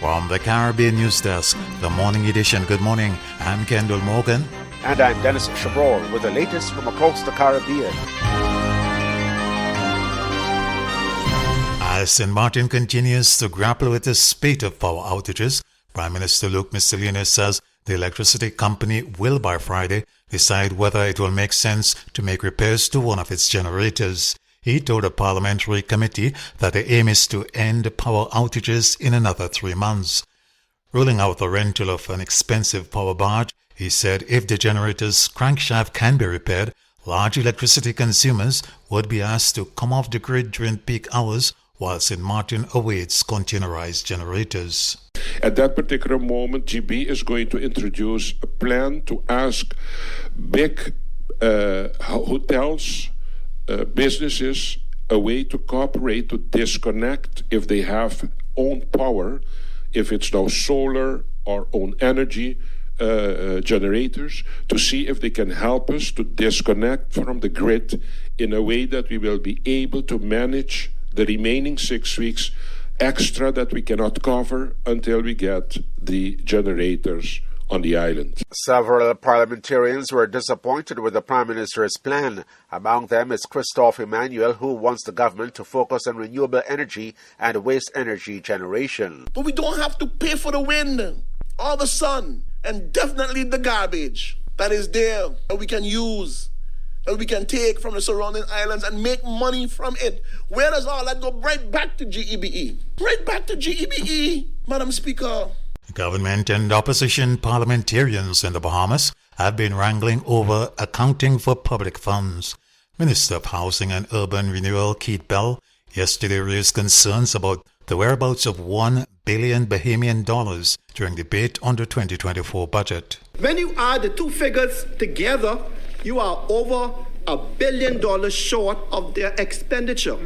From the Caribbean News Desk, the Morning Edition. Good morning. I'm Kendol Morgan. And I'm Denis Chabrol with the latest from across the Caribbean. As St. Martin continues to grapple with the spate of power outages, Prime Minister Luke Miscellaneous says the electricity company will by Friday decide whether it will make sense to make repairs to one of its generators. He told a parliamentary committee that the aim is to end power outages in another 3 months. Ruling out the rental of an expensive power barge, he said if the generator's crankshaft can be repaired, large electricity consumers would be asked to come off the grid during peak hours while St. Martin awaits containerized generators. At that particular moment, GB is going to introduce a plan to ask big hotels, businesses, a way to cooperate to disconnect if they have own power, if it's now solar or own energy generators, to see if they can help us to disconnect from the grid in a way that we will be able to manage the remaining 6 weeks extra that we cannot cover until we get the generators on the island. Several parliamentarians were disappointed with the Prime Minister's plan. Among them is Christophe Emmanuel, who wants the government to focus on renewable energy and waste energy generation. But we don't have to pay for the wind or the sun, and definitely the garbage that is there that we can use, that we can take from the surrounding islands and make money from it. Where does all that go? Right back to GEBE. Right back to GEBE, Madam Speaker. Government and opposition parliamentarians in the Bahamas have been wrangling over accounting for public funds. Minister of Housing and Urban Renewal Keith Bell yesterday raised concerns about the whereabouts of $1 billion Bahamian dollars during debate on the 2024 budget. When you add the two figures together, you are over $1 billion short of their expenditure.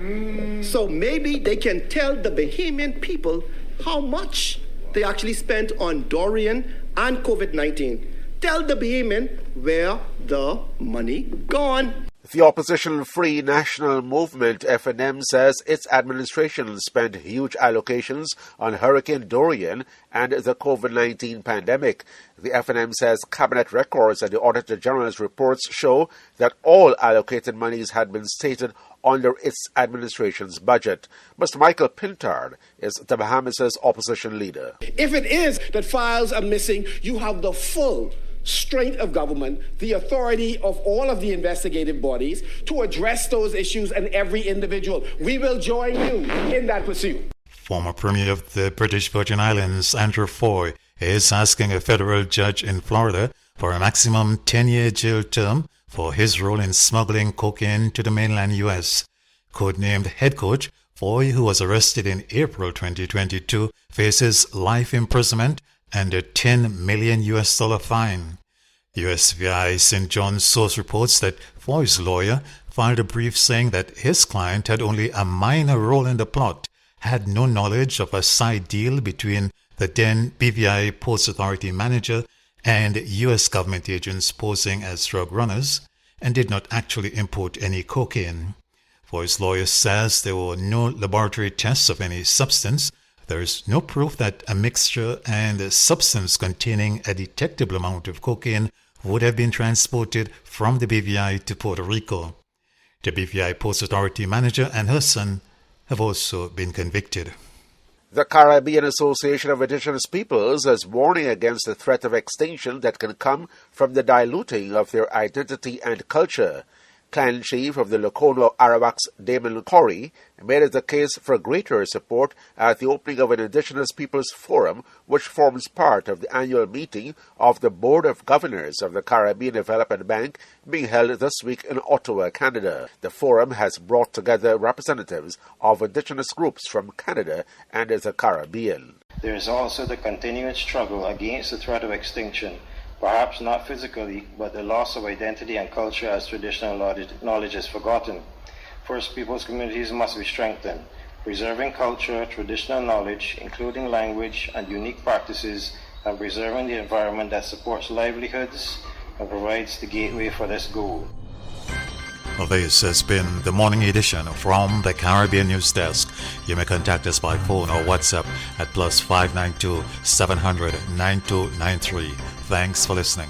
So maybe they can tell the Bahamian people how much they actually spent on Dorian and COVID-19. Tell the Bahamian where the money gone. The opposition Free National Movement, FNM, says its administration spent huge allocations on Hurricane Dorian and the COVID-19 pandemic. The FNM says cabinet records and the Auditor General's reports show that all allocated monies had been stated under its administration's budget. Mr. Michael Pintard is the Bahamas' opposition leader. If it is that files are missing, you have the full strength of government, the authority of all of the investigative bodies to address those issues and every individual. We will join you in that pursuit. Former Premier of the British Virgin Islands, Andrew Foy, is asking a federal judge in Florida for a maximum 10-year jail term for his role in smuggling cocaine to the mainland U.S. Codenamed head coach, Foy, who was arrested in April 2022, faces life imprisonment and a $10 million fine. USVI St. John's source reports that Foy's lawyer filed a brief saying that his client had only a minor role in the plot, had no knowledge of a side deal between the then BVI Ports Authority manager and U.S. government agents posing as drug runners, and did not actually import any cocaine. Foy's lawyer says there were no laboratory tests of any substance. There is no proof that a mixture and a substance containing a detectable amount of cocaine would have been transported from the BVI to Puerto Rico. The BVI Ports Authority manager and her son have also been convicted. The Caribbean Association of Indigenous Peoples is warning against the threat of extinction that can come from the diluting of their identity and culture. Clan Chief of the Lokono Arawaks, Damon Corey, made it the case for greater support at the opening of an Indigenous Peoples Forum, which forms part of the annual meeting of the Board of Governors of the Caribbean Development Bank being held this week in Ottawa, Canada. The forum has brought together representatives of Indigenous groups from Canada and the Caribbean. There is also the continuing struggle against the threat of extinction. Perhaps not physically, but the loss of identity and culture as traditional knowledge is forgotten. First Peoples communities must be strengthened. Preserving culture, traditional knowledge, including language and unique practices, and preserving the environment that supports livelihoods and provides the gateway for this goal. This has been the morning edition from the Caribbean News Desk. You may contact us by phone or WhatsApp at +592 700 9293. Thanks for listening.